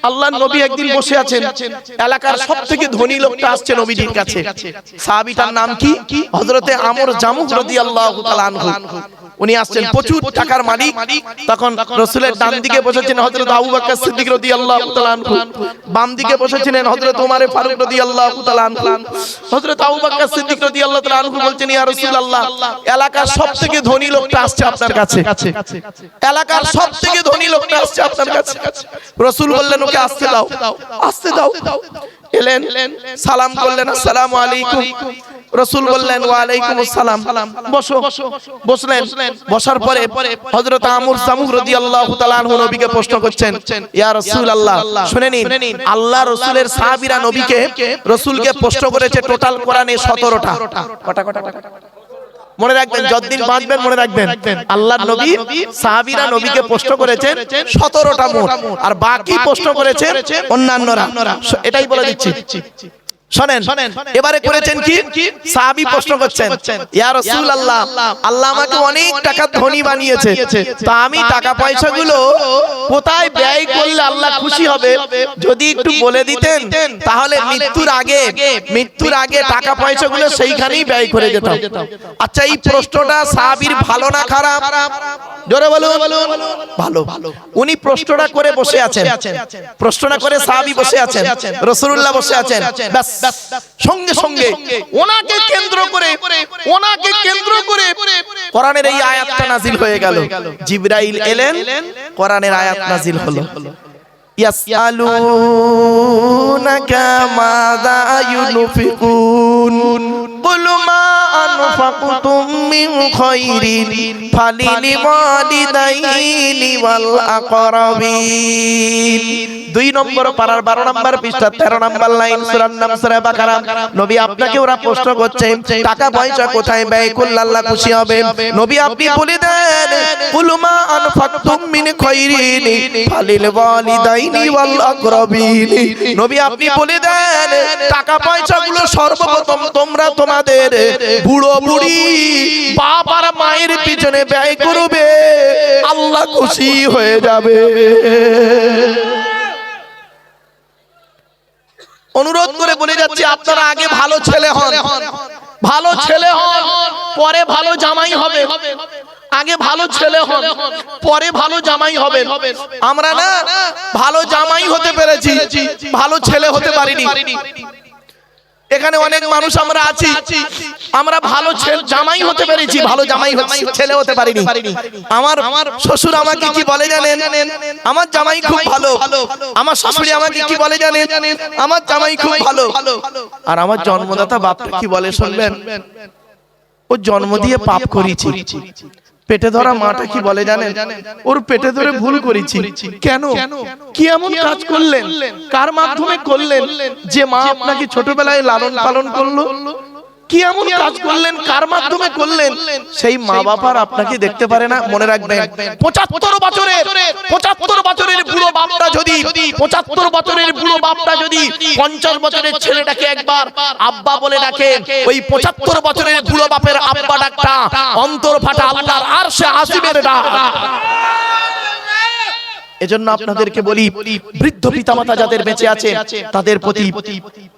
আল্লাহর নবী একদিন বসে আছেন, এলাকার সবথেকে ধনী লোকটা আসছে নবীজির কাছে। সাহাবীটার নাম কি? হযরতে আমর জামুহ রাদিয়াল্লাহু তাআলা আনহু। উনি আসছেন, প্রচুর টাকার মালিক। তখন রাসূলের ডান দিকে বসেছেন হযরত আবু বকর সিদ্দিক রাদিয়াল্লাহু তাআলা আনহু, বাম দিকে বসেছিলেন হযরত ওমর ফারুক রাদিয়াল্লাহু তাআলা আনহু। হযরত আবু বকর সিদ্দিক রাদিয়াল্লাহু তাআলা আনহু বলছেন, ইয়া রাসূলুল্লাহ, এলাকার সবথেকে ধনী লোকটা আসছে আপনার কাছে, এলাকার সবথেকে ধনী লোকটা আসছে আপনার কাছে। রাসূল বললেন, ওকে আসতে দাও, আসতে দাও। এলেন, সালাম করলেন, আসসালামু আলাইকুম। রাসূল বললেন, ওয়া আলাইকুমুস সালাম, বসো। বসলেন। বসার পরে হযরত আমর জামুহ রাদিয়াল্লাহু তাআলা আনহু নবীকে প্রশ্ন করছেন, ইয়া রাসূলুল্লাহ, শুনে নিন, আল্লাহ রাসূলের সাহাবীরা নবীকে রাসূলকে প্রশ্ন করেছে টোটাল কোরআনে 17টা। কটা মনে রাখবেন, যতদিন বাঁচবেন মনে রাখবেন, আল্লাহর নবী সাহাবীরা নবীকে প্রশ্ন করেছেন 17টা মোট, আর বাকি প্রশ্ন করেছেন অন্যান্যরা। এটাই বলে দিচ্ছি, শুনেন। এবারে করেছেন কি? সাহাবী প্রশ্ন করছেন, ইয়া রাসূলুল্লাহ, আল্লাহ আমাকে অনেক টাকা ধনী বানিয়েছে, তা আমি টাকা পয়সাগুলো কোথায় ব্যয় করলে আল্লাহ খুশি হবে যদি একটু বলে দিতেন, তাহলে মৃত্যুর আগে টাকা পয়সাগুলো সেইখানেই ব্যয় করে যেতাম। আচ্ছা, এই প্রশ্নটা সাহাবীর ভালো না খারাপ? জোরে বলুন, ভালো। উনি প্রশ্নটা করে বসে আছেন, প্রশ্নটা করে সাহাবী বসে আছেন, রাসূলুল্লাহ বসে আছেন। ব্যাস, সঙ্গে সঙ্গে ওনাকে কেন্দ্র করে কোরআনের এই আয়াতটা নাজিল হয়ে গেল। জিবরাইল এলেন, কোরআনের আয়াত নাজিল হলো, ইয়াসআলুনাকা মাযা ইউনফিকুন কুল মা আনফাকতুম মিন খায়রিন ফালিল ওয়ালিদাইনি ওয়াল আকরাবিন। 2 নম্বর পারার 12 নম্বর পৃষ্ঠা 13 নম্বর লাইন, সূরার নাম সূরা বাকারা। নবী, আপনাকে ওরা প্রশ্ন করছে টাকা পয়সা কোথায় ব্যয় করলে আল্লাহ খুশি হবে। নবী, আপনি বলে দেন, কুল মা আনফাকতুম মিন খায়রিন ফালিল ওয়ালিদাইনি ওয়াল আকরাবিন। নবী, আপনি বলে দেন, টাকা পয়সাগুলো সর্বপ্রথম তোমরা তোমাদের বুড়ো বুড়ি বাপ আর মায়ের পিছনে ব্যয় করবে, আল্লাহ খুশি হয়ে যাবে। অনুরোধ করে বলে যাচ্ছি, আপনারা আগে ভালো ছেলে হন, ভালো ছেলে হন, পরে ভালো জামাই হবে। আগে ভালো ছেলে হন, পরে ভালো জামাই হবেন। আমরা না ভালো জামাই হতে পেরেছি, ভালো ছেলে হতে পারিনি। এখানে অনেক মানুষ আমরা আছি, আমরা ভালো জামাই হতে পেরেছি, ভালো জামাই ছেলে হতে পারিনি। আমার শ্বশুর আমাকে কি বলে জানেন? আমার জামাই খুব ভালো। আমার শাশুড়ি আমাকে কি বলে জানেন? আমার জামাই খুব ভালো। আর আমার জন্মদাতা বাপটা কি বলে শুনবেন? ও জন্ম দিয়ে পাপ করেছি। পেটে ধরা মাটা কি বলে জানেন? ওর পেটে ধরে ভুল করেছি। কেন? কি এমন কাজ করলেন? কার মাধ্যমে করলেন যে মা আপনাকে ছোটবেলায় লালন পালন করলো? কি এমন কাজ করলেন? কার মাধ্যমে করলেন? সেই মা বাবার আপনাকে দেখতে পারে না। মনে রাখবেন, 75 বছরের বুড়ো বাপটা যদি 50 বছরের ছেলেটাকে একবার আব্বা বলে ডাকে, ওই 75 বছরের বুড়ো বাপের আব্বা ডাকটা অন্তর ফাটা আল্লাহর আরশে আসিমের ডাক। এজন্য আপনাদেরকে বলি, বৃদ্ধ পিতামাতা যাদের বেঁচে আছে তাদের প্রতি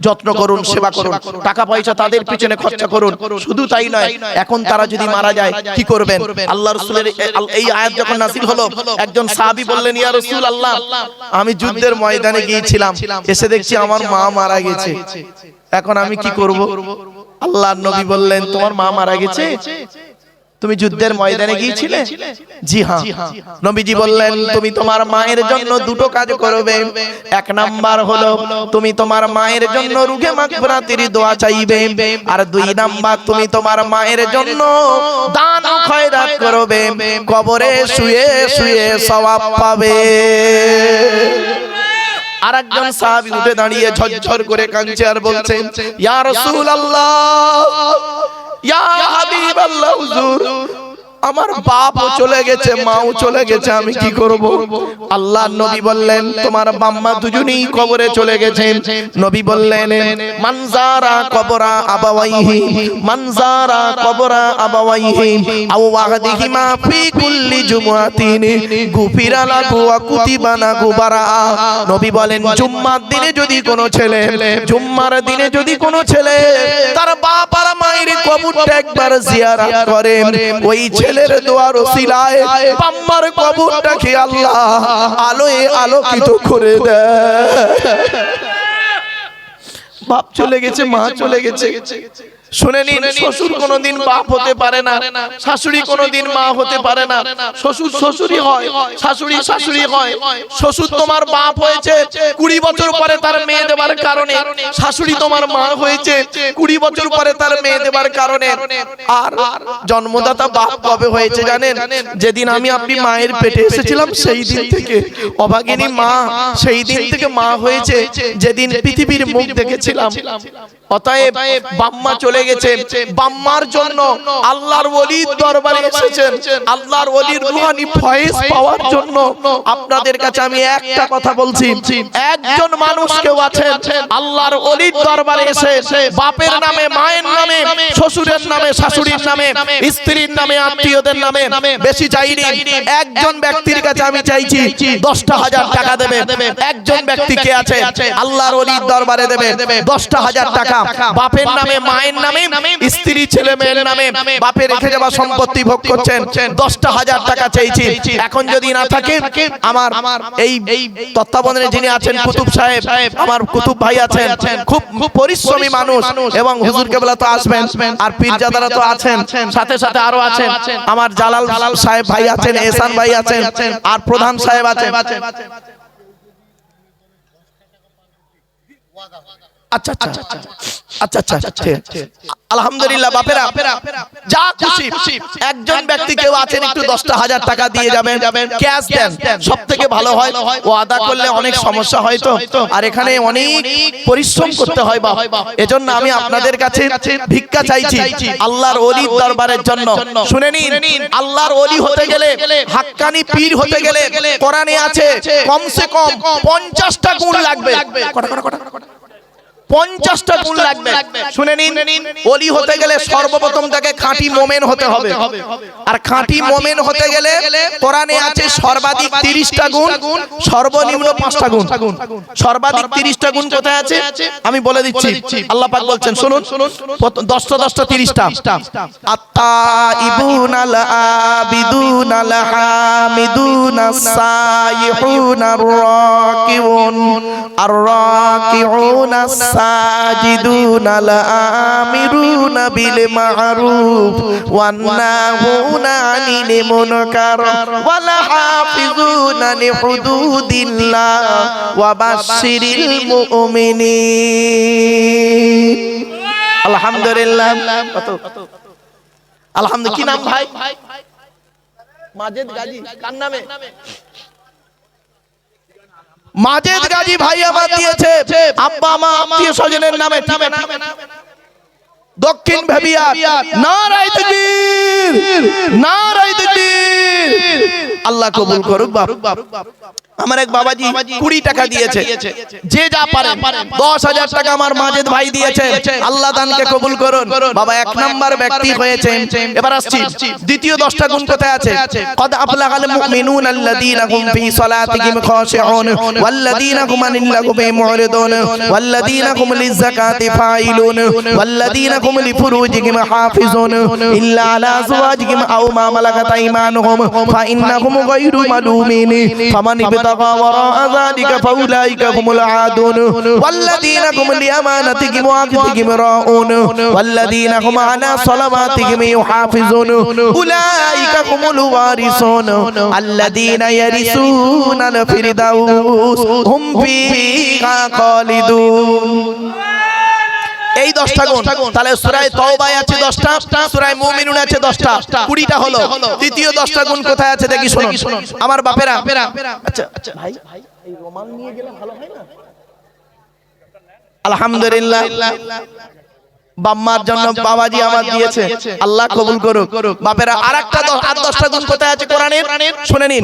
যত্ন করুন, সেবা করুন, টাকা পয়সা তাদের পিছনে খরচা করুন। শুধু তাই নয়, এখন তারা যদি মারা যায় কি করবেন? আল্লাহ রাসূলের এই আয়াত যখন নাযিল হলো, একজন সাহাবী বললেন, ইয়া রাসূলুল্লাহ, আমি যুদ্ধের ময়দানে গিয়েছিলাম, এসে দেখছি আমার মা মারা গেছে, এখন আমি কি করব? আল্লাহর নবী বললেন, তোমার মা মারা গেছে? তুমি যুদ্ধের ময়দানে গিয়েছিলে? জি হ্যাঁ। নবীজি বললেন, তুমি তোমার মায়ের জন্য দুটো কাজ করবে। এক নাম্বার হলো তুমি তোমার মায়ের জন্য রুহে মাগফিরাতের দোয়া চাইবে, আর 2 নাম্বার তুমি তোমার মায়ের জন্য দান ও খয়রাত করবে, কবরে শুয়ে শুয়ে সওয়াব পাবে। আরেকজন সাহাবী উঠে দাঁড়িয়ে ঝরঝর করে কাঁদছে আর বলছেন, ইয়া রাসূলুল্লাহ, ইয়া হাবিবাল্লাহ, হুজুর আমার বাপও চলে গেছে, মাও চলে গেছে, আমি কি করব? আল্লাহর নবী বললেন তোমার বাম্মা দুজনেই কবরে চলে গেছে। নবী বললেন মানজারা কবরা আবাওয়াইহি, মানজারা কবরা আবাওয়াইহি আও ওয়াহদিহিমা ফি কুল্লি জুমআতিন গুফিরা লাহু ওয়া কুতিবা লাহু বারা। নবী বলেন জুম্মার দিনে যদি কোনো ছেলে, জুম্মার দিনে যদি কোনো ছেলে তার বাপ আর মায়ের কবরটা একবার জিয়ারত করে, ওই ছেলের দোয়ার ওসিলায় বাম্মার কবরটাকে আল্লাহ আলোয় আলোকিত করে দেয়। বাপ চলে গেছে, মা চলে গেছে, শুনে নিন, শ্বশুর কোনোদিন বাপ হতে পারে না, শাশুড়ি কোনোদিন মা হতে পারে না। শ্বশুর শ্বশুরই হয়, শাশুড়ি শাশুড়ি হয়। শ্বশুর তোমার বাপ হয়েছে 20 বছর পরে তার মেয়ে দেবার কারণে, শাশুড়ি তোমার মা হয়েছে 20 বছর পরে তার মেয়ে দেবার কারণে। আর জন্মদাতা বাপ কবে হয়েছে জানেন? যেদিন আমি আপনি মায়ের পেটে এসেছিলাম সেই দিন থেকে অভাগিনী মা, সেই দিন থেকে মা হয়েছে যেদিন পৃথিবীর মুখ দেখেছিলাম। অতএব বাম্মা চলে গেছে, বাম্মার জন্য আল্লাহর ওলির দরবারে এসেছেন, আল্লাহর ওলির রূহানি ফয়েজ পাওয়ার জন্য। আপনাদের কাছে আমি একটা কথা বলছি, একজন মানুষ কেউ আছেন আল্লাহর ওলির দরবারে এসে বাপের নামে, মায়ের নামে, শ্বশুরের নামে, শাশুড়ির নামে, স্ত্রীর নামে, আত্মীয়দের নামে বেশি চাইনি, একজন ব্যক্তির কাছে আমি চাইছি 10,000 টাকা দেবে। একজন ব্যক্তি কে আছে আল্লাহর ওলির দরবারে দেবে 10,000 টাকা, বাপের নামে, মায়ের নামে, স্ত্রী ছেলে মেয়ের নামে, বাপের রেখে যাওয়া সম্পত্তি ভোগ করছেন, 10,000 টাকা চাইছি। এখন যদি না থাকে আমার এই তত্ত্বাবধানে যিনি আছেন কুতুব সাহেব, আমার কুতুব ভাই আছেন, খুব পরিশ্রমী মানুষ, এবং হুজুর কেবলা তো আসবেন, আর পীরজাদারা তো আছেন, সাথে সাথে আরো আছেন আমার জালাল সাহেব ভাই আছেন, এহসান ভাই আছেন, আর প্রধান সাহেব আছেন। আচ্ছা আচ্ছা আচ্ছা আচ্ছা, আলহামদুলিল্লাহ। বাপেরা যা খুশি, একজন ব্যক্তি কেউ আছেন একটু 10,000 টাকা দিয়ে যাবেন, ক্যাশ দেন, সব থেকে ভালো হয়। ও আদা করলে অনেক সমস্যা হয় তো, আর এখানে অনেক পরিশ্রম করতে হয় বাপ, এজন্য আমি আপনাদের কাছে ভিক্ষা চাইছি আল্লাহর ওলির দরবারের জন্য। শুনে নিন, আল্লাহর ওলি হতে গেলে, হাক্কানি পীর হতে গেলে কোরআনে আছে কমসে কম 50টা গুণ লাগবে। 50টা গুণ লাগবে। শুনে নিন, ওলি হতে গেলে সর্বপ্রথম তাকে খাঁটি মোমেন হতে হবে, আর খাঁটি মোমেন হতে গেলে কোরআনে আছে সর্বাধিক 30টা গুণ, সর্বনিম্ন 5টা গুণ। সর্বাধিক 30টা গুণ কোথায় আছে আমি বলে দিচ্ছি। আল্লাহ পাক বলছেন, শুনুন, 10টা 30টা। আত-তাইবুনাল আবিদুনাল হামিদুনাস সাইহুনার রাকিউন আর-রাকিউনাস সাজিদুনা আমিরুনা বিল মা'রুফ ওয়ান নাহুনা আনিল মুনকার ওয়াল হাফিজুনা লিহুদুদিল্লাহ ওয়া বাশশিরিল মুমিনিন। আলহামদুলিল্লাহ। আলহামদুলিল্লাহ। কি নাম ভাই? মাজেদ গাজী। কার নামে? মাজেদ গাজী ভাই আমার দিয়েছে, আব্বা মা আত্মীয় স্বজনের নামে, ঠিক না? দক্ষিণ ভেবিয়া। নারায়ে তাকবীর, নারায়ে তাকবীর। আল্লাহ কবুল করুক। বাপ আমার এক বাবাজি 20 টাকা দিয়েছে, যে যা পারে 10,000 টাকা আমার মাজেদ ভাই দিয়েছে, আল্লাহ দানকে কবুল করুন। বাবা 1 নাম্বার ব্যক্তি হয়েছে। এবার আসছি দ্বিতীয় 10টা গুণ কোথায় আছে। কদ আফলাহাল মুমিনুন আল্লাযীনা হুম ফি সালাতিহিম খাশিউন ওয়াল্লাযীনা হুম আনিল লাগবি মুরিদুন ওয়াল্লাযীনা হুম লিযাকাতি ফাইলুন ওয়াল্লাযীনা হুম লিফুরুজিহিম হাফিজুন ইল্লা আলা আযওয়াজিহিম আও মা মালাকাত আইমানুহুম ফাইন্নাহুম গায়রু মালুমিন ফামান وراء ذلك فأولئك هم العادون والذين هم لأمانتهم وعهدهم راعون والذين هم على صلواتهم يحافظون أولئك هم الوارثون الذين يرثون الفردوس هم فيها خالدون। এই 10টা গুণ। তাহলে সূরা তাওবায় আছে 10টা, সূরা মুমিনুন আছে 10টা, 20টা হলো। তৃতীয় 10টা গুণ কোথায় আছে দেখি, শুনুন আমার বাপেরা। আচ্ছা ভাই, এই রুমাল নিয়ে গেলে ভালো হয় না? আলহামদুলিল্লাহ। বাম্মার জন্য বাবাজি আমার দিয়েছে, আল্লাহ কবুল করুক। বাপেরা আরেকটা 10টা গুণ কোথায় আছে কোরআনের শুনে নিন।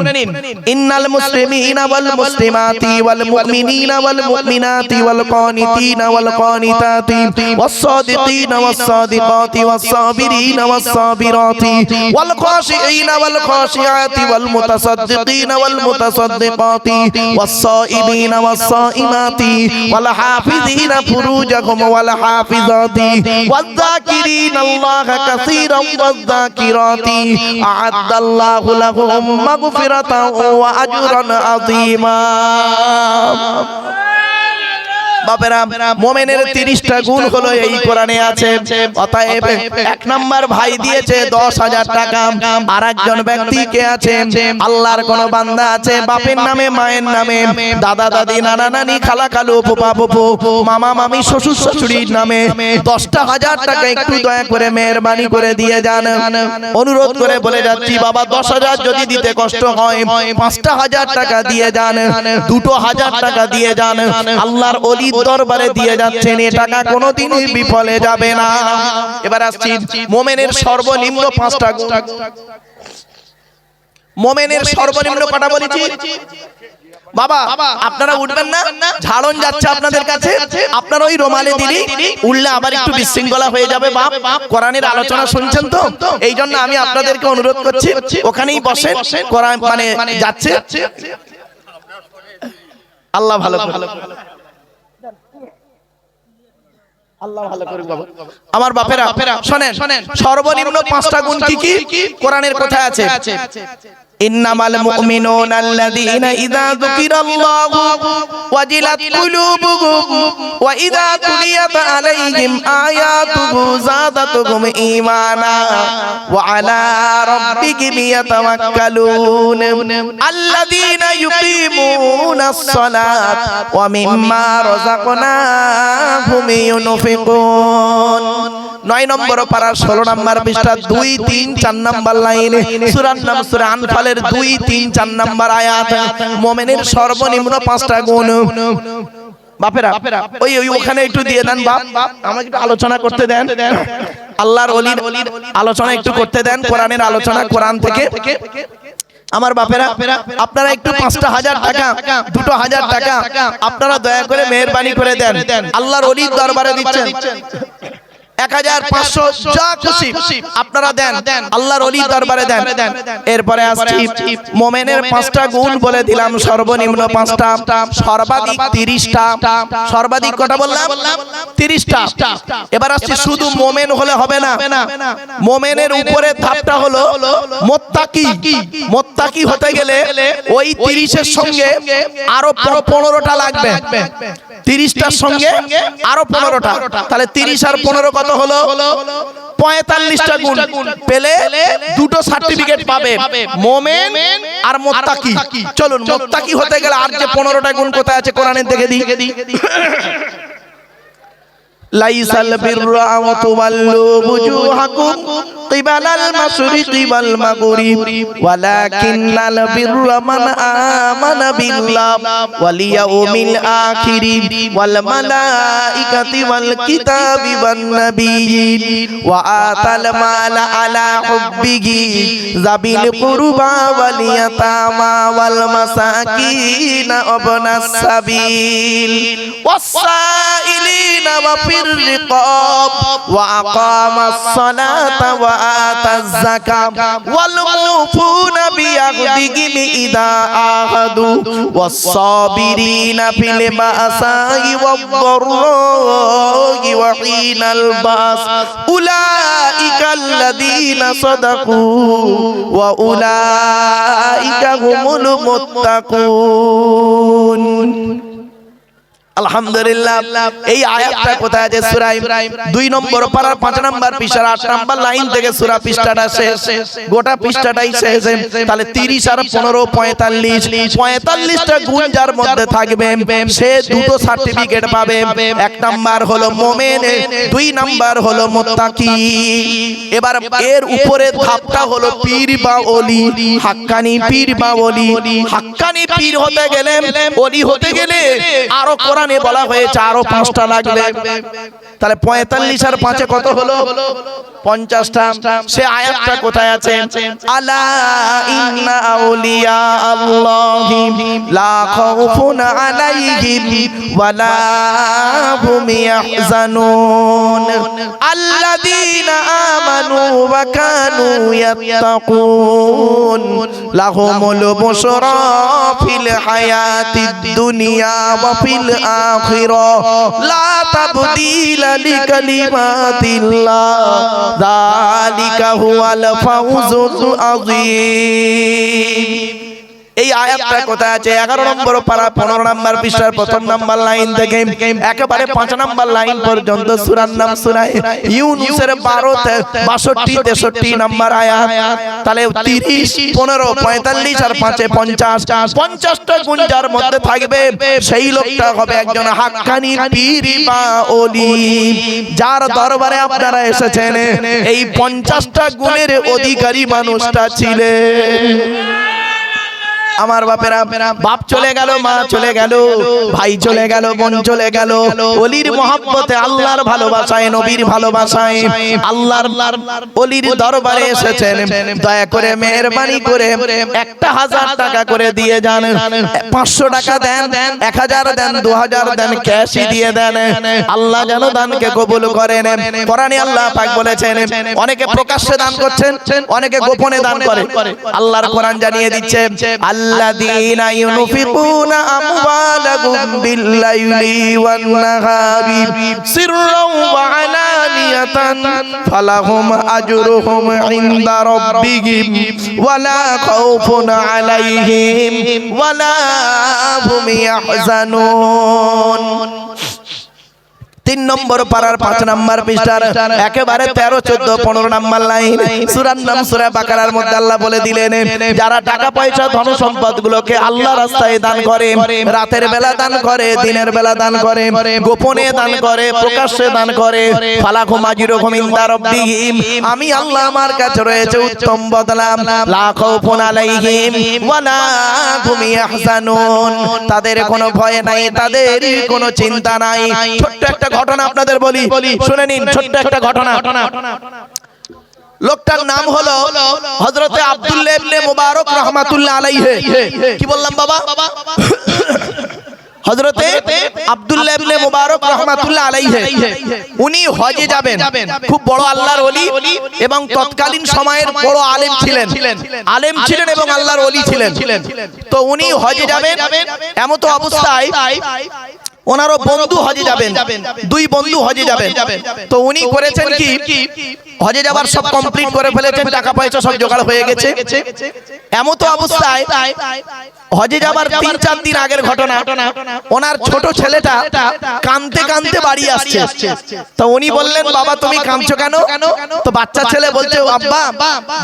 ইন্নাল মুসলিমিনা ওয়াল মুসলিমাতি ওয়াল মুমিনিনা ওয়াল মুমিনাতি ওয়াল কানিতিনা ওয়াল কানিতাতি ওয়াস সাদিকিনা ওয়াস সাদিকাতি ওয়াস সাবিরিনা ওয়াস সাবিরাতি ওয়াল খাশিঈনা ওয়াল খাশিয়াতি ওয়াল মুতাসাদ্দিকিনা ওয়াল মুতাসাদ্দিকাতি ওয়াস সাইমিনা ওয়াস সাইমাতি ওয়াল হাফিজিনা ফুরুজাহুম ওয়াল হাফিজাতি والذاكرين الله كثيرا والذاكرات أعد الله لهم مغفرة وأجرا عظيما বাপেরা মুমিনের 30টা গুণ হলো এই কোরআনে আছে। অতএব এক নাম্বার ভাই দিয়েছে 10,000 টাকা, আর একজন ব্যক্তি কে আছে, আল্লাহর কোন বান্দা আছে বাপের নামে মায়ের নামে দাদা দাদি নানা নানি খালা খালু ফুফা ফুফু মামা মামি শ্বশুর শাশুড়ির নামে 10,000 টাকা একটু দয়া করে মেহেরবানি করে দিয়ে যান। অনুরোধ করে বলে যাচ্ছি বাবা 10,000 যদি দিতে কষ্ট হয় 5,000 টাকা দিয়ে যান, 2,000 টাকা দিয়ে যান। আল্লাহর ওলি দরবারে দিয়ে যাচ্ছেন, এ টাকা কোনোদিনই বিফলে যাবে না। এবার আসছি মুমিনের সর্বনিম্ন 5টা গুণ। মুমিনের সর্বনিম্ন কটা বলেছি বাবা? আপনারা উঠবেন না, ঝাড়ন যাচ্ছে আপনাদের কাছে, আপনারা ওই রোমালে দিলি উঠলে আবার একটু বিশৃঙ্খলা হয়ে যাবে। বাপ কোরআনের আলোচনা শুনছেন তো, এই জন্য আমি আপনাদেরকে অনুরোধ করছি ওখানেই বসেন, কোরআন মানে যাচ্ছে। আল্লাহ ভালো আল্লাহ ভালো করুক বাবা। আমার বাপেরা শুনেন, সর্বনিম্ন 5টা গুণ কি কি কোরআনের কোথায় আছে? ইন্নামাল মুমিনুনা আল্লাযীনা ইযা যুকিরাল্লাহু ওয়াজিলাত কুলুবুহুম ওয়া ইযা তুলিয়াত আলাইহিম আয়াতুহু যাদাতুহুম ঈমানা ওয়া আলা রাব্বিহিম ইয়াতাওয়াক্কালুন আল্লাযীনা ইউকিমুনাস সালাত ওয়া মিম্মা রাযাকনাহুম ইউনফিকুন। 9 নম্বর পারার 16 নম্বর পৃষ্ঠা 2, 3, 4 নম্বর লাইনে সূরার নাম সূরা আনফালের 2, 3, 4 নম্বর আয়াত। মুমিনের সর্বনিম্ন 5টা গুণ। বাপেরা ওই ওখানে একটু দিয়ে দেন বাপ, আমাকে একটু আলোচনা করতে দেন, আল্লাহর ওলির আলোচনা একটু করতে দেন, কোরআনের আলোচনা কোরআন থেকে। আমার বাপেরা আপনারা একটু 5,000 টাকা 2,000 টাকা আপনারা দয়া করে মেহেরবানি করে দেন, আল্লাহর ওলির দরবারে দিচ্ছেন। 1,500 যা খুশি আপনারা দেন, আল্লাহর ওলির দরবারে দেন। এরপরে আসছি মুমিনের 5টা গুণ বলে দিলাম, সর্বনিম্ন 5টা, সর্বাধিক 30টা। সর্বাধিক কটা বললাম? 30টা। এবার আসছি শুধু মুমিন হলে হবে না, মুমিনের উপরে ধাপটা হলো মুত্তাকি। মুত্তাকি হতে গেলে ওই 30 এর সঙ্গে আরো 15টা লাগবে, 30টার সঙ্গে আরো 15টা, তাহলে 30 আর 15 কত হলো? 45টা গুণ পেলে 2টো সার্টিফিকেট পাবে, মুমিন আর মুত্তাকি। চলুন মুত্তাকি হতে গেলে আর যে 15টা গুণ কোথায় আছে কোরআনে দেখে দিই। লাইসাল বিররা আন তুওয়াল্লু বুজুহাকুম কিবালাল মাশরিকি ওয়াল মাগরিব ওয়ালাকিন্নাল বিররা মান আমানা বিল্লাহি ওয়াল ইয়াউমিল আখিরি ওয়াল মালাইকাতি ওয়াল কিতাবি ওয়ান নাবিয়্যিন ওয়া আতাল মালা আলা হুব্বিহি যাবিল কুরবা ওয়াল ইয়াতামা ওয়াল মাসাকিন ওয়াবনাস সাবিল ওয়াসাইলিনা ওয়া الرقاب وأقام الصلاة وآتى الزكاة والموفون بعهدهم إذا عاهدوا والصابرين في البأساء والضراء وحين البأس أولئك الذين صدقوا وأولئك هم المتقون। আলহামদুলিল্লাহ। এই আয়াতটা কোথায় আছে? সূরা 2 নম্বর পারার 5 নম্বর পৃষ্ঠার 8 নম্বর লাইন থেকে সূরা পৃষ্ঠাটা শেষ, গোটা পৃষ্ঠাটাই শেষ। তাহলে 30 আর 15 45টা গুণ যার মধ্যে থাকবে সে 2টো সার্টিফিকেট পাবে। 1 নাম্বার হলো মুমিন, 2 নাম্বার হলো মুত্তাকি। এবার এর উপরে ধাপটা হলো পীর বা ওলি, হাক্কানি পীর বা ওলি। হাক্কানি পীর হতে গেলে, ওলি হতে গেলে আরো কোরআনে বলা হয়েছে আরো 5টা লাগবে। তাহলে 45 আর 5 কত হলো? 50টা। সে আয়াতটা কোথায় আছে? আলা ইন্না আউলিয়া আল্লাহি লা খাউফুন আলাইহিম ওয়ালা হুম ইয়াহজানুন আল্লাযীনা আমানু ওয়া কানু ইয়াত্তাকুন লাহুমুল বুশরা ফিল হায়াতিদ দুনিয়া ওয়া ফিল আখিরাহ লা তাবদীলা লিকালিমাতিল্লাহ যালিকা হুয়াল ফাউজুল আযীম। এই আয়াতটা কোথায় আছে? 11 নম্বর পারা 15 নম্বর পৃষ্ঠার প্রথম নম্বর লাইন থেকে একেবারে 5 নম্বর লাইন পর্যন্ত সূরার নাম সূরা ইউনূসের 12 62 63 নম্বর আয়াত। তাহলে 30 15 45 আর 5 50 50টা গুণ যার মধ্যে থাকবে সেই লোকটা হবে একজন হাক্কানি পীর বা ওলি, যার দরবারে আপনারা এসেছেন এই 50টা গুণের অধিকারী মানুষটা ছিলেন। আমার বাপেরা, বাপ চলে গেল, মা চলে গেল, ভাই চলে গেল, বোন চলে গেল, ওলির মহব্বতে আল্লাহর ভালোবাসায় নবীর ভালোবাসায় আল্লাহর ওলির দরবারে এসেছেন। দয়া করে মেহেরবানি করে 1000 টাকা করে দিয়ে যান, 500 টাকা দেন, 1000 দেন, 2000 দেন, ক্যাশই দিয়ে দেন। আল্লাহ যেন দানকে কবুল করেন। কোরআনে আল্লাহ পাক বলেছেন অনেকে প্রকাশ্যে দান করছেন, অনেকে গোপনে দান করে। আল্লাহর কোরআন জানিয়ে দিচ্ছে الذين ينفقون أموالهم بالليل والنهار سرا وعلانية فلهم أجرهم عند ربهم ولا خوف عليهم ولا هم يحزنون। 3 নম্বর পারার 5 নম্বর পৃষ্ঠার একেবারে 13 14 15 নম্বর লাইন সূরার নাম সূরা বাকারার মধ্যে আল্লাহ বলে দিলেন যারা টাকা পয়সা ধন সম্পদ গুলোকে আল্লাহ রাস্তায় দান করে, রাতের বেলা দান করে, দিনের বেলা দান করে, গোপনে দান করে, প্রকাশ্যে দান করে, ফালাকুম আজরুহুম ইনদা রাব্বিহিম, আমি আল্লাহ আমার কাছে রয়েছে উত্তম বদলা, লা খাউফুন আলাইহিম ওয়ালা হুম ইয়াহজানুন, তাদের কোনো ভয় নাই, তাদের কোনো চিন্তা নাই। ছোট্ট একটা ঘটনা আপনাদের বলি, শুনে নিন। ছোট্ট একটা ঘটনা। লোকটার নাম হলো হযরতে আব্দুল্লাহ ইবনে মুবারক রাহমাতুল্লাহ আলাইহি। কি বললাম বাবা? হযরতে আব্দুল্লাহ ইবনে মুবারক রাহমাতুল্লাহ আলাইহি উনি হজে যাবেন। খুব বড় আল্লাহর ওলি এবং তৎকালীন সময়ের বড় আলেম ছিলেন, এবং আল্লাহর ওলি ছিলেন। তো উনি হজে যাবেন, এমত অবস্থায় ওনারও বন্ধু হজে যাবেন, 2 বন্ধু হজে যাবেন। তো উনি করেছেন কি, হজে যাবার সব কমপ্লিট করে ফেলেছেন, টাকা পয়সা সব জোগাড় হয়ে গেছে। এমত অবস্থায় হজে যাবার 3-4 দিন আগের ঘটনা, ওনার ছোট ছেলেটা কাঁদতে কাঁদতে বাড়ি আসছে। তো উনি বললেন বাবা তুমি কাঁদছো কেন? তো বাচ্চা ছেলে বলছে আব্বা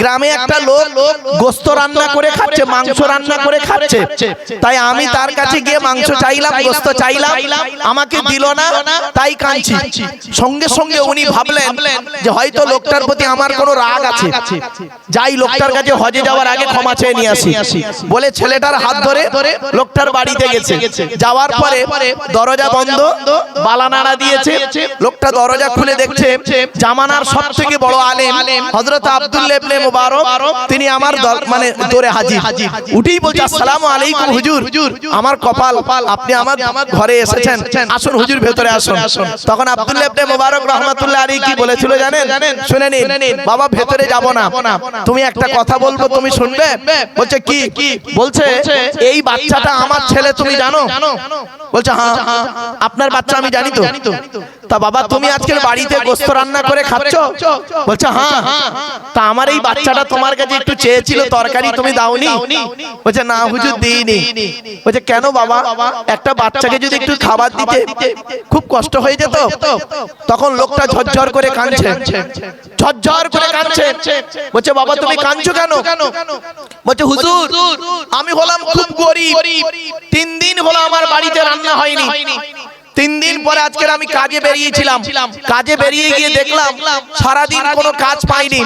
গ্রামে একটা লোক গোশত রান্না করে খাচ্ছে, মাংস রান্না করে খাচ্ছে, তাই আমি তার কাছে গিয়ে মাংস চাইলাম, গোশত চাইলাম, আমাকে দিল না, তাই কাঁদছি। সঙ্গে সঙ্গে উনি ভাবলেন যে হয়তো লোকটার প্রতি আমার কোনো রাগ আছে, যাই লোকটার কাছে হজে যাওয়ার আগে ক্ষমা চেয়ে নিয়ে আসি বলে ছেলেটার হাত ধরে লোকটার বাড়িতে গেছে। যাওয়ার পরে দরজা বন্ধ, বালা নাড়া দিয়েছে। লোকটা দরজা খুলে দেখছে জামানার সবথেকে বড় আলেম হযরত আব্দুল্লাহ ইবনে মুবারক, তিনি আমার মানে দরে হাজির। উঠেই বলছে আসসালামু আলাইকুম হুজুর, আমার কপাল আপনি আমার ঘরে এসেছেন, আসুন হুজুর ভেতরে আসুন। তখন আব্দুল্লাহ ইবনে মুবারক রাহমাতুল্লাহ আলাইহি কি বলেছিল জানেন? শুনে নিন। বাবা ভেতরে যাব না, তুমি একটা কথা বলবো, তুমি শুনবে? বলছে কি? বলছে এই বাচ্চাটা আমার ছেলে, তুমি জানো? বলছে হ্যাঁ আপনার বাচ্চা আমি জানি তো। তা বাবা তুমি আজকের বাড়িতে গোশত রান্না করে খাচ্ছ? বলছে হ্যাঁ। তা আমার এই বাচ্চাটা তোমার কাছে একটু চেয়েছিল তরকারি, তুমি দাওনি? বলছে না হুজুর দিইনি। বলছে কেন বাবা? একটা বাচ্চাকে যদি একটু খাবার দিতে খুব কষ্ট হয়ে যেত। তখন লোকটা ঝরঝর করে কাঁদছে, ঝরঝর করে কাঁদছে। বলছে বাবা তুমি কাঁদছো কেন? বলছে হুজুর আমি হলাম খুব গরিব, 3 দিন হলো আমার বাড়িতে রান্না হয়নি, 3 দিন পরে আজকে আমি কাজে বেরিয়েছিলাম, কাজে বেরিয়ে গিয়ে দেখলাম সারাদিন কোনো কাজ পাইনি।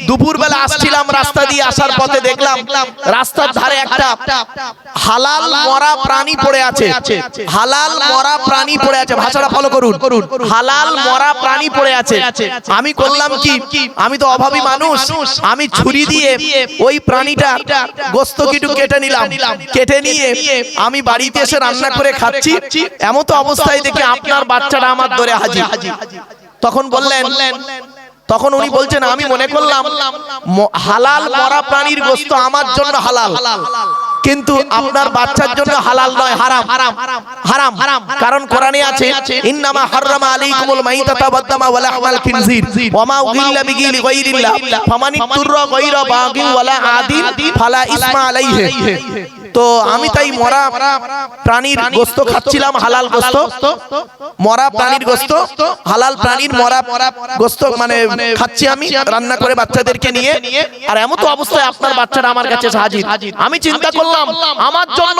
দুপুরবেলা আসছিলাম, রাস্তা দিয়ে আসার পথে দেখলাম রাস্তার ধারে একটা হালাল মরা প্রাণী পড়ে আছে। হালাল মরা প্রাণী পড়ে আছে, ভাষাটা ফলো করুন, হালাল মরা প্রাণী পড়ে আছে। আমি করলাম কি, আমি তো অভাবী মানুষ, আমি ছুরি দিয়ে ওই প্রাণীটা গোস্ত কিছু কেটে নিলাম। কেটে নিয়ে আমি বাড়িতে এসে রান্না করে খাচ্ছি। এমন তো অবস্থায় দেখি আপনার বাচ্চাটা আমার ধরে হাজির। তখন বললেন, তখন উনি বলছেন, আমি মনে করলাম হালাল মরা প্রাণীর গোস্ত আমার জন্য হালাল, কিন্তু আপনার বাচ্চার জন্য হালাল নয়, হারাম। হারাম কারণ কোরআনে আছে, ইন্নামা হাররামা আলাইকুমুল মাইতাতা ওয়াদ-দামা ওয়া লাহমাল খিনজির ওয়া মা উহিল্লা বিহি লিগাইরিল্লাহ ফামানিত্তুররা গায়রা বাগিন ওয়ালা আদিন ফালা ইসমা আলাইহি। তো আমি তাই মরা প্রাণীর গোস্ত খাচ্ছিলাম, হালাল গোস্ত, মরা প্রাণীর গোস্ত, হালাল প্রাণীর মরা গোস্ত মানে খাচ্ছি আমি রান্না করে বাচ্চাদেরকে নিয়ে। আর এমন তো অবস্থায় আপনার বাচ্চাটা আমার কাছে হাজির। আমি চিন্তা করলাম আমার জন্য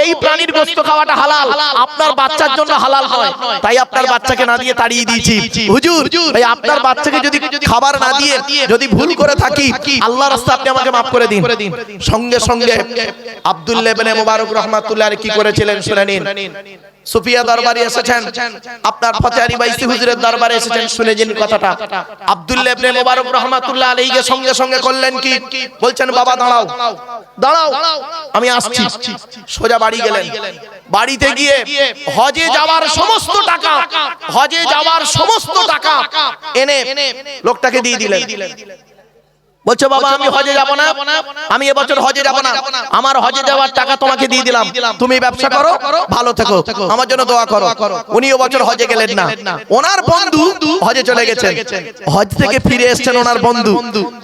এই প্রাণীর গোস্ত খাওয়াটা হালাল, আপনার বাচ্চার জন্য হালাল নয়। তাই আপনার বাচ্চাকে না দিয়ে তাড়িয়ে দিয়েছি। হুজুর, ভাই আপনার বাচ্চাকে যদি খাবার না দিয়ে যদি ভুল করে থাকি, আল্লাহর রাস্তায় আপনি আমাকে মাফ করে দিন। সঙ্গে সঙ্গে আব্দুল্লাহ ইবনে মুবারক রাহমাতুল্লাহ আলাইহি কি করেছিলেন শুনে নিন। সুফিয়া দরবারে এসেছেন, আপনার ফতেহারি বাইসি হুজুরের দরবারে এসেছেন, শুনে নিন কথাটা। আব্দুল্লাহ ইবনে মুবারক রাহমাতুল্লাহ আলাইহি সঙ্গে সঙ্গে করলেন কি, বলছেন বাবা দাঁড়াও দাঁড়াও, আমি আসছি। সোজা বাড়ি গেলেন। বাড়িতে গিয়ে হজে যাওয়ার সমস্ত টাকা, হজে যাওয়ার সমস্ত টাকা এনে লোকটাকে দিয়ে দিলেন। বলছে বাবা আমি হজে যাব না, আমি এবছর হজে যাব না, আমার হজে যাওয়ার টাকা তোমাকে দিয়ে দিলাম, তুমি ব্যবসা করো, ভালো থেকো, আমার জন্য দোয়া করো। উনি এবছর হজে গেলেন না, ওনার বন্ধু হজে চলে গেছেন। হজ থেকে ফিরে এসেছেন ওনার বন্ধু,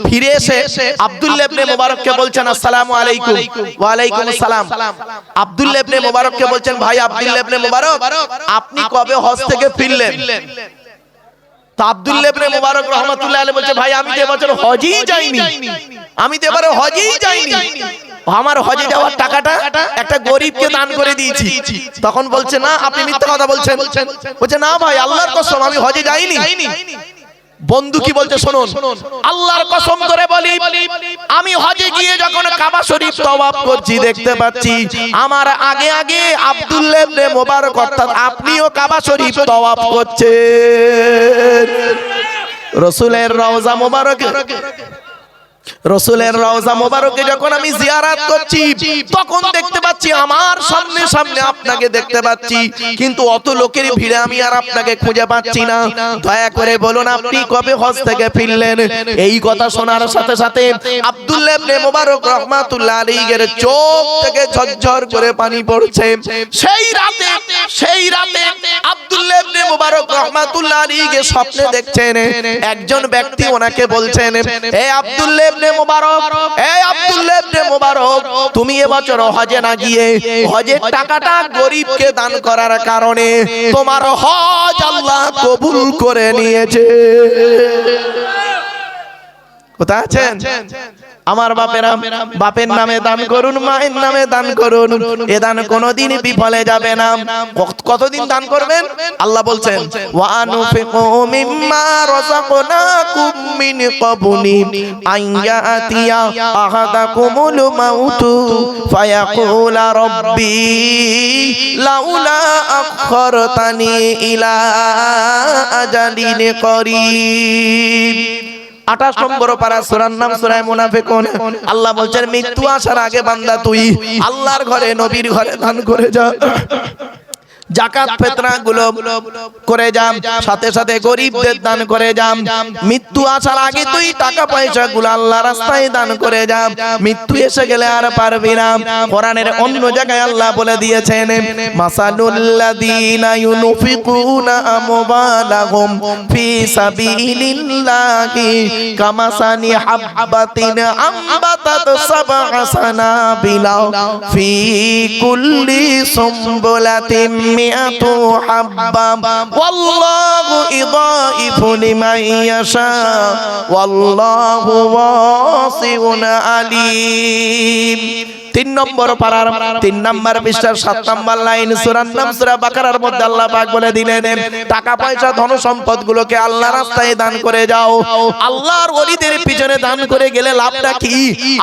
ফিরে এসে আব্দুল্লাহ ইবনে মুবারককে বলছেন আসসালামু আলাইকুম। ওয়া আলাইকুম আসসালাম। আব্দুল্লাহ ইবনে মুবারককে বলছেন, ভাই আব্দুল্লাহ ইবনে মুবারক, আপনি কবে হজ থেকে ফিরলেন? তো আব্দুল্লাহ ইবনে মুবারক রাহমাতুল্লাহ আলাইহি বলছে, ভাই আমি তো এবছর হজেই যাইনি, আমি তো এবারে হজেই যাইনি, আমার হজে যাওয়ার টাকাটা একটা গরীবকে দান করে দিয়েছি। তখন বলছে না আপনি মিথ্যা কথা বলছেন। বলছে না ভাই আল্লাহর কসম আমি হজে যাইনি। বন্ধু কি বলছে শুনুন, আল্লাহর কসম করে বলি, আমি হজে গিয়ে যখন কাবা শরীফ তওয়াফ করছি দেখতে পাচ্ছি আমার আগে আগে আব্দুল্লাহ ইবনে মুবারক অর্থাৎ আপনিও কাবা শরীফ তওয়াফ করছেন। রাসূলের রওজা মুবারক, রাসূলের রওজা মুবারকে যখন আমি জিয়ারত করছি তখন দেখতে পাচ্ছি আমার সামনে সামনে আপনাকে দেখতে পাচ্ছি, কিন্তু অত লোকের ভিড়ে আমি আর আপনাকে খুঁজে পাচ্ছি না। দয়া করে বলুন আপনি কবে হজ থেকে ফিরলেন? এই কথা শোনার সাথে সাথে আব্দুল্লাহ ইবনে মুবারক রাহমাতুল্লাহ আলাইহির চোখ থেকে ঝরঝর করে পানি পড়ছে। সেই রাতে আব্দুল্লাহ ইবনে মুবারক রাহমাতুল্লাহ আলাইহি স্বপ্নে দেখছেন একজন ব্যক্তি ওনাকে বলছেন, হে আব্দুল্লাহ ইবনে মুবারক, এই আব্দুল্লাহ ইবনে মুবারক, তুমি এবছর হজে না গিয়ে হজের টাকাটা গরীবকে দান করার কারণে তোমার হজ আল্লাহ কবুল করে নিয়েছে। কোথায় আছেন আমার বাপেরা? বাপের নামে দান করুন, মায়ের নামে দান করুন, এ দান কোনোদিন বিফলে যাবে না। কতদিন দান করবেন? আল্লাহ বলছেন ওয়া আনফিকু মিম্মা রাযাকনাকুম মিন ক্বাবলি আইয়াতিয়া আহাদাকুমুল মাউতু ফায়াকুলা রাব্বি লাউলা আখখারতানি ইলা আজালিন করিব। 28 নম্বর পারা, সূরার নাম সূরা মুনাফিকুন। আল্লাহ বলছেন মৃত্যু আসার আগে বান্দা তুই আল্লাহর ঘরে নবীর ঘরে দান করে যা, জাকাত ফিতরা গুলো করে যান, সাথে সাথে গরিবদের দান করে যান। মৃত্যু আসার আগে তুই টাকা পয়সা গুলো আল্লাহর রাস্তায় দান করে যা, মৃত্যু এসে গেলে আর পারবি না। কোরআনের অন্য জায়গায় আল্লাহ বলে দিয়েছেন মাসালুল্লাযীনা ইউনফিকুনা আমওয়ালাহুম ফি সাবিলিল্লাহি কামাসানি হাববাতিন আমবাতাত সাবআ সানাবিলা ফি কুল্লি সুমবুলাতিন মিআতু হাব্বা ওয়াল্লাহু আল্লাহু ইযাইফু লিমান ইয়াশা ওয়াল্লাহু ওয়াসিউন আলীম। 3 নম্বর পারার 3 নম্বর পৃষ্ঠার 7 নম্বর লাইন, সূরার নাম সূরা বাকারার মধ্যে আল্লাহ পাক বলে দিলেন, টাকা পয়সা ধন সম্পদ গুলোকে আল্লাহর রাস্তায় দান করে যাও। আল্লাহর ওলিদের পিছনে দান করে গেলে লাভটা কি?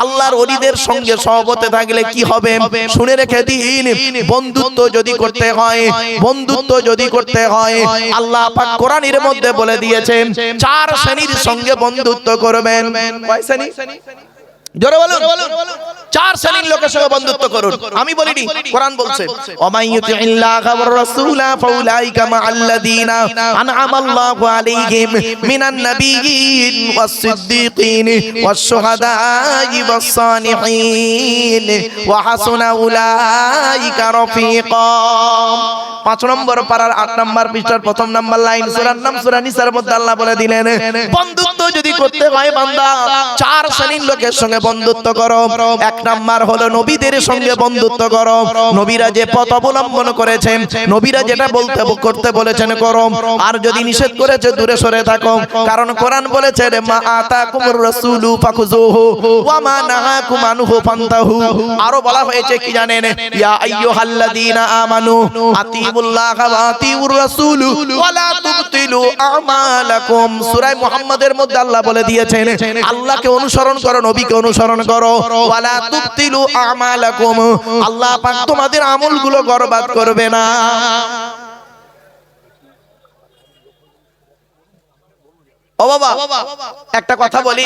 আল্লাহর ওলিদের সঙ্গে সহবতে থাকলে কি হবে? শুনে রেখে দিন, বন্ধুত্ব যদি করতে হয়, বন্ধুত্ব যদি করতে হয়, আল্লাহ পাক কোরআনের মধ্যে বলে দিয়েছেন 4 শ্রেণীর সঙ্গে বন্ধুত্ব করবেন। কয় শ্রেণী? জোরে বলুন। 4 শ্রেণীর লোকের সঙ্গে বন্ধুত্ব করুন। আমি বলিনি, কোরআন বলছে, ওমাইয়ুতিল্লাহা ওয়ার রাসূলা ফাউলাইকা মাআল্লাযীনা আনআমাল্লাহু আলাইহিম মিনান নাবিয়্যিন ওয়াস সিদ্দীকিন ওয়াশ শুহাদাই ওয়াস সালিহিন ওয়া হাসুনা উলাইকা রাফীকা। 5 নম্বর পারার 8 নম্বর পৃষ্ঠার 1 নম্বর লাইন, সূরার নাম সূরা নিসার মধ্যে আল্লাহ বলে দিলেন, বন্ধুত্ব যদি করতে হয় বান্দা 4 শ্রেণীর লোকের সঙ্গে বন্ধুত্ব করো। 1 নাম্বার হলো নবীদের সঙ্গে বন্ধুত্ব করো। নবীরা যে পথ অবলম্বন করেছেন, নবীরা যেটা বলতে করতে বলেছেন করো, আর যদি নিষেধ করেছে দূরে সরে থাকো। কারণ কোরআন বলেছে, মা আতাকুমুর রাসূলু ফাখুযুহু ওয়া মা নাহাকুম আনহু ফান্তাহু। আরো বলা হয়েছে কি জানেন, ইয়া আইয়ুহাল্লাযীনা আমানু আতিউল্লাহা ওয়া আতিউর রাসূল ওয়া লা তুবতিলু আমালাকুম। সূরা মুহাম্মাদের মধ্যে আল্লাহ বলে দিয়েছেন, আল্লাহকে অনুসরণ করো, নবীকে অনুসরণ করো। ওয়ালা তুবতিলু আমালাকুম, আল্লাহ পাক তোমাদের আমলগুলো বরবাদ করবে না। ও বাবা, একটা কথা বলি,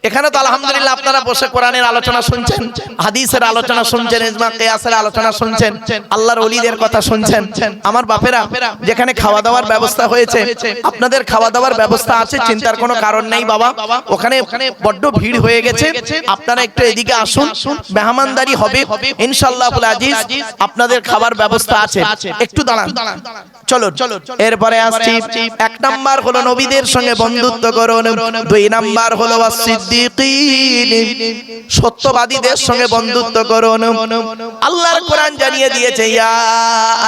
এখানে তো আলহামদুলিল্লাহ আপনারা বসে কোরআনের আলোচনা শুনছেন, হাদিসের আলোচনা শুনছেন, ইজমা কিয়াসের আলোচনা শুনছেন, আল্লাহর ওলিদের কথা শুনছেন। আমার বাপেরা, যেখানে খাওয়া দাওয়ার ব্যবস্থা হয়েছে, আপনাদের খাওয়া দাওয়ার ব্যবস্থা আছে, চিন্তার কোনো কারণ নেই বাবা। ওখানে বড্ড ভিড় হয়ে গেছে, আপনারা একটু এদিকে আসুন, মেহমানদারি হবে ইনশাআল্লাহুল আজিজ, আপনাদের খাবার ব্যবস্থা আছে, একটু দাঁড়ান। চলো এরপরে আসছি। 1 নাম্বার হলো নবীদের সঙ্গে বন্ধুত্ব করুন। 2 নাম্বার হলো সিদ্দিকিন, সত্যবাদীদের সঙ্গে বন্ধুত্ব করুন। আল্লাহর কোরআন জানিয়ে দিয়েছে, ইয়া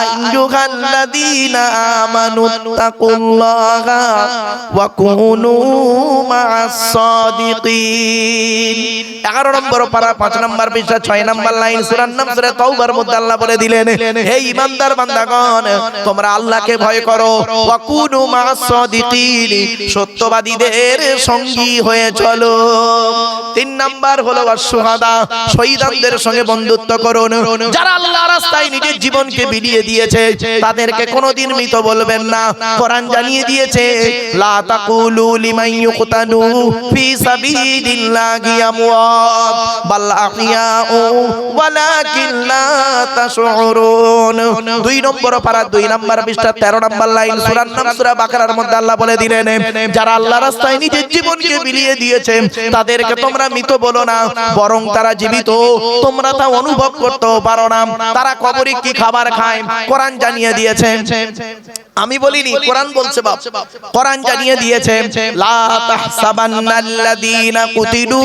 আইয়ুহাল্লাযীনা আমানুত্তাকুল্লাহা ওয়া কুনু মা'আস সাদিকিন। 11 নম্বর পারা 5 নম্বর পৃষ্ঠা 6 নম্বর লাইন, সূরার নাম সূরা তাওবার মধ্যে আল্লাহ বলে দিলেন, হে ঈমানদার বান্দাগণ, তোমরা আল্লাহকে ভয় করো, ওয়া কুনু মা'আস সাদিকিন, সত্যবাদীদের সঙ্গী হয়ে চলো। 3 নাম্বার হলো আশ-শুহাদা, শহীদদের সঙ্গে বন্ধুত্ব করুন। যারা আল্লাহর রাস্তায় নিজের জীবনকে বিলিয়ে দিয়েছে, তাদেরকে কোনোদিন মৃত বলবেন না। কোরআন জানিয়ে দিয়েছে, লা তাকুলু লিমান ইউকতালু ফি সাবিলিল্লাহি আমওয়াত বাল আহইয়াউ ওয়ালাকিন লা তাশউরুন। 2 নম্বর পারা 2 নম্বর পৃষ্ঠা 13 নম্বর লাইন, সূরার নাম সূরা বাকারার মধ্যে আল্লাহ বলে দিলেন, যারা আল্লাহর রাস্তায় নিজের জীবনকে বিলিয়ে দিয়েছে, তাদেরকে তোমরা মৃত বলো না, বরং তারা জীবিত। তোমরা তা অনুভব করতে পারো না, তারা কবরে কি খাবার খায়, কোরআন জানিয়ে দিয়েছে। আমি বলিনি, কোরআন বলছে বাপ, কোরআন জানিয়ে দিয়েছে, লা তাহসাবান্নাল্লাযীনা কুতিলু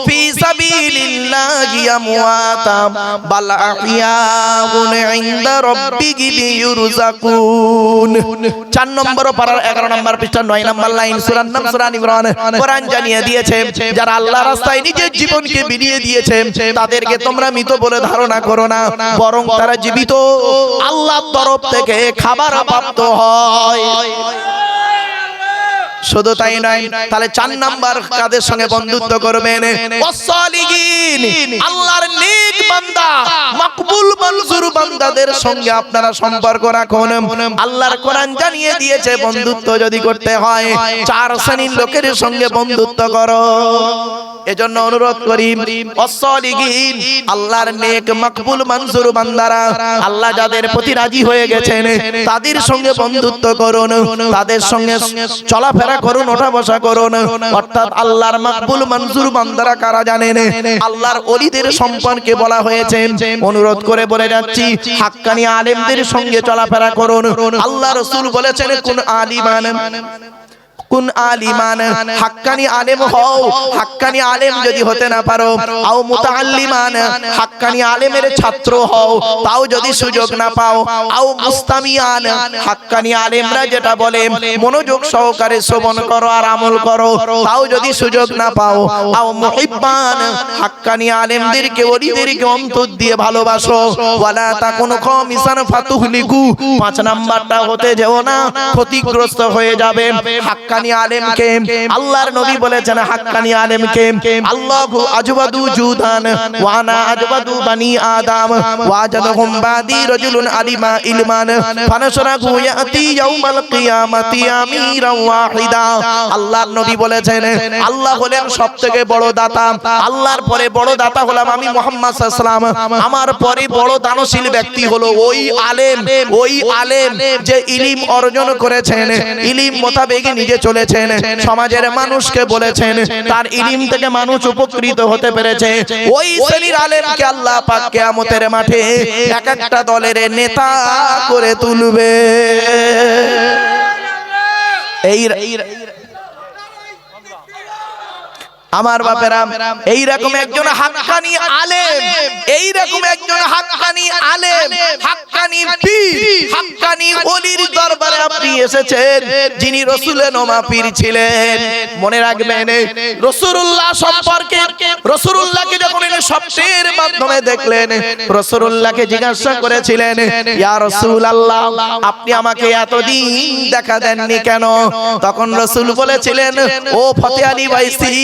ফি সাবিলিল্লাহি আমওয়াতা বাল আহইয়াউন ইনদা রাব্বিহিম ইউরযাকুন। 4 নম্বর পারার 11 নম্বর পৃষ্ঠা 9 নম্বর লাইন, সূরার নাম সূরা ইমরান, কোরআন জানিয়ে দিয়েছে, যারা আল্লাহর রাস্তায় নিজের জীবনকে বিলিয়ে দিয়েছে, তাদেরকে তোমরা মৃত বলে ধারণা করো না, বরং তারা জীবিত, আল্লাহর তরফ থেকে খাবার প্রাপ্ত হয়। শুধু তাই নয়, তাহলে 4 নাম্বার কাদের সঙ্গে বন্ধুত্ব করবেন, ওয়াসসালিহিন, আল্লাহর নেক বান্দা, মাকবুল মনজুর বান্দাদের সঙ্গে আপনারা সম্পর্ক রাখুন। আল্লাহর কোরআন জানিয়ে দিয়েছে, বন্ধুত্ব যদি করতে হয় 4 শ্রেণীর লোকের সঙ্গে বন্ধুত্ব করো। এজন্য অনুরোধ করি, ওয়াসসালিহিন, আল্লাহর নেক মাকবুল মনজুর বান্দারা, আল্লাহ যাদের প্রতি রাজি হয়ে গেছেন, তাদের সঙ্গে বন্ধুত্ব করুন, তাদের সঙ্গে চলাফেরা করুন, ওঠা বসা করুন। অর্থাৎ আল্লাহর মাকবুল মনজুর বান্দারা কারা জানেন? আল্লাহর ওলিদের সম্পর্কে বলা হয়েছে। অনুরোধ করে বলে যাচ্ছি, হাক্কানি আলেমদের সঙ্গে চলাফেরা করুন। আল্লাহ রাসূল বলেছেন, কোন আলিমান কুন আলিমান, হাক্কানি আলেম হও। হাক্কানি আলেম যদি হতে না পারো, আও মুতাআল্লিমান, হাক্কানি আলেমের ছাত্র হও, তাও যদি সুযোগ না পাও, আও মুস্তামিয়ান, হাক্কানি আলেমরা যেটা বলে মনোযোগ সহকারে শ্রবণ করো আর আমল করো, তাও যদি সুযোগ না পাও, আও মুহিব্বান, হাক্কানি আলেমদেরকে ওলিদেরকে অন্তর দিয়ে ভালোবাসো। ওয়ালা তাকুনু খামিসান ফাতুহলিকু, 5 নাম্বারটা হতে যেও না, ক্ষতিগ্রস্ত হয়ে যাবে। হাক্কানি আলেমকে আল্লাহর নবী বলেছেন, হাক্কানি আলেমকে আল্লাহু আজওয়াদু জুদান ওয়া আনা আজওয়াদু বানি আদম ওয়াজাদহুম বাদি রাজুলুন আলিমা ইলমান ফানাশরাহু ইয়াতি ইয়াউমাল কিয়ামাতি আমিরা ওয়াহিদা। আল্লাহর নবী বলেছেন, আল্লাহ হলেন সবথেকে বড় দাতা, আল্লাহর পরে বড় দাতা হলাম আমি মুহাম্মদ সাল্লাল্লাহু আলাইহি ওয়াসাল্লাম, আমার পরে বড় দানশীল ব্যক্তি হলো ওই আলেম যে ইলম অর্জন করেছেন, ইলম মোতাবেক নিজে চলেছেন, সমাজের মানুষকে বলেছেন, তার ইলম থেকে মানুষ উপকৃত হতে পেরেছে। ওই শ্রেণীর আলেমকে আল্লাহ পাক কিয়ামতের মাঠে এক একটা দলের নেতা করে তুলবে। আমার বাপেরা, এইরকম একজন হাক্কানি আলেম, এইরকম একজন হাক্কানি আলেম, হাক্কানি পীর, হাক্কানি ওলির দরবারে আপনি এসেছেন, যিনি রাসূলের নোমা পীর ছিলেন। মনে রাখবেন, রাসূলুল্লাহ সম্পর্কে, রাসূলুল্লাহকে যখন এই স্বপ্নের মাধ্যমে দেখলেন, রাসূলুল্লাহকে জিজ্ঞাসা করেছিলেন, ইয়া রাসূলুল্লাহ, আপনি আমাকে এতদিন দেখা দেননি কেন? তখন রাসূল বলেছিলেন, ও ফতে আলী বাইসি,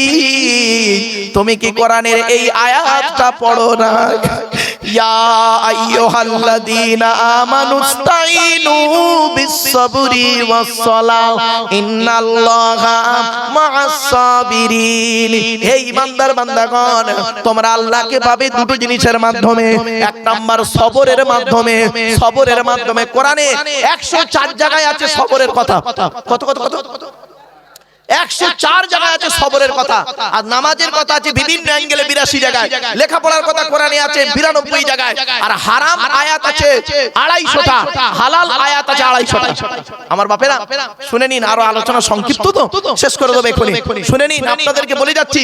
তুমি কি কোরআনের এই আয়াতটা পড়ো না? ইয়া আইয়ুহাল্লাযীনা আমানুস্তাঈনু বিস-সাবরি ওয়াস-সালাহ ইন্নাল্লাহা মা'আস-সাবিরিন। হে ঈমানদার বান্দাগণ, তোমরা আল্লাহকে পাবে দুটো জিনিসের মাধ্যমে। এক নাম্বার সবরের মাধ্যমে। সবরের মাধ্যমে কোরআনে 104 জায়গায় আছে সবরের কথা। কত কত কত 104 জায়গায় আছে সবরের কথা। আর নামাজের কথা আছে বিভিন্ন অ্যাঙ্গেলে 82 জায়গায়। লেখাপড়ার কথা কোরআনে আছে 92 জায়গায়। আর হারাম আয়াত আছে 250টা, হালাল আয়াত আছে 250টা। আমার বাপেরা শুনে নিন, আরো আলোচনা সংক্ষিপ্ত তো, শেষ করে দেব এখনি। শুনে নিন, আপনাদেরকে বলে যাচ্ছি।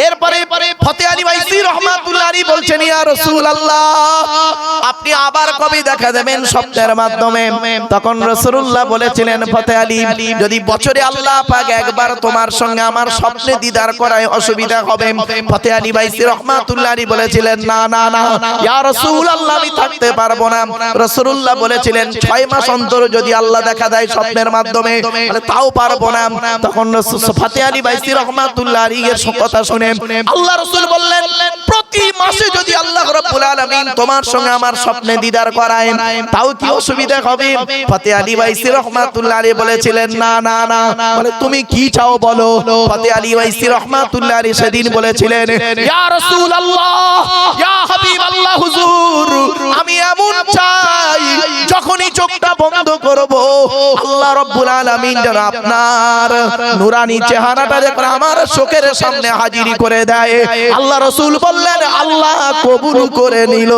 এরপরে ফতে আলী বাইসি রহমাতুল্লাহ আলাইহি বলছেন, ইয়া রাসূলুল্লাহ, আপনি আবার কবে দেখা দেবেন স্বপ্নের মাধ্যমে? তখন রাসূলুল্লাহ বলেছিলেন, ফতে আলী, যদি বছরে আল্লাহ পাক একবার তোমার সঙ্গে আমার স্বপ্নে দিদার করায় অসুবিধা হবে। ফতে আলী বাইসি রহমাতুল্লাহ আলাইহি বলেছিলেন, না না না ইয়া রাসূলুল্লাহ, আমি থাকতে পারবো না। রাসূলুল্লাহ বলেছিলেন, 6 মাস অন্তর যদি আল্লাহ দেখা দেয় স্বপ্নের মাধ্যমে, তাহলে তাও পারবো না। তখন ফতে আলী বাইসি রহমাতুল্লাহ আলাইহি এর কথা শুনে আল্লাহ রাসূল বললেন, প্রতি মাসে যদি আল্লাহ রাব্বুল আলামিন তোমার সঙ্গে আমার স্বপ্নে দিদার করায়, তাও কি অসুবিধা হবে? ফতে আলী বাইসি রহমাতুল্লাহ আলাইহি বলেছিলেন, না না না, বলে তুমি কি চাও বলো। ফতে আলী বাইসি রহমাতুল্লাহ আলাইহি সেদিন বলেছিলেন, ইয়া রাসূলুল্লাহ, ইয়া হাবিবাল্লাহ, হুজুর, আমি এমন চাই যখনই চোখটা বন্ধ করব, আল্লাহ রাব্বুল আলামিন যেন আপনার নূরানি চেহারাটা দেখে আমার চোখের সামনে হাজির করে দেয়। আল্লাহ রাসূল বললেন, আল্লাহ কবুল করে নিল।